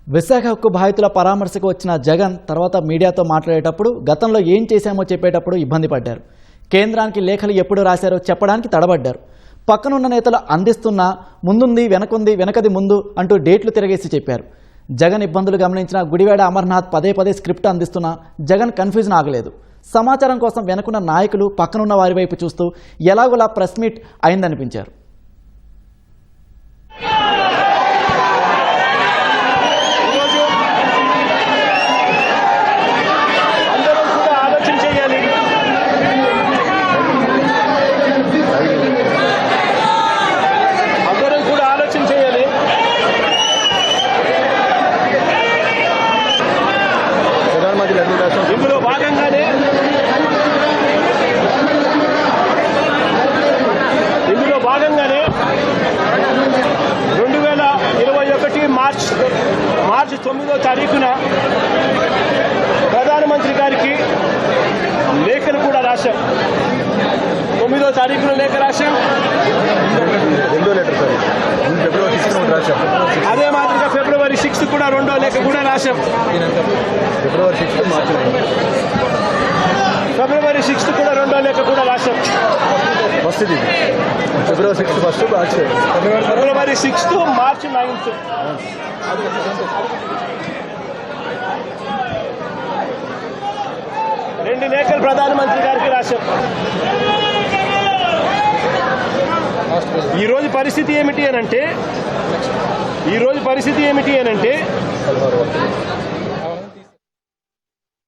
విశాఖ హక్కు బాధితుల పరామర్శకు వచ్చిన జగన్ తర్వాత మీడియాతో మాట్లాడేటప్పుడు గతంలో ఏం చేశామో చెప్పేటప్పుడు ఇబ్బంది పడ్డారు. కేంద్రానికి లేఖలు ఎప్పుడు రాశారో చెప్పడానికి తడబడ్డారు. పక్కనున్న నేతలు అందిస్తున్నా ముందుంది వెనకుంది వెనకది ముందు అంటూ డేట్లు తిరగేసి చెప్పారు. జగన్ ఇబ్బందులు గమనించిన గుడివాడ అమర్నాథ్ పదే పదే స్క్రిప్ట్ అందిస్తున్నా జగన్ కన్ఫ్యూజన్ ఆగలేదు. సమాచారం కోసం వెనుకున్న నాయకులు పక్కనున్న వారి వైపు చూస్తూ ఎలాగోలా ప్రెస్ మీట్ అయిందనిపించారు. ఇందులో భాగంగానే 2021 మార్చి 9వ తారీఖున ప్రధానమంత్రి గారికి లేఖను కూడా రాశాం. 9వ తారీఖున లేఖ రాశాం. అదే మాదిరిగా ఫిబ్రవరి 6 కూడా రెండో లేఖ కూడా రాశాం. ఫిబ్రవరి 6 కూడా రెండో లేఖ కూడా రాశాం. ఫిబ్రవరి 6 మార్చి 9 రెండు లేఖలు ప్రధానమంత్రి గారికి రాశాం. ఈరోజు పరిస్థితి ఏమిటి అనంటే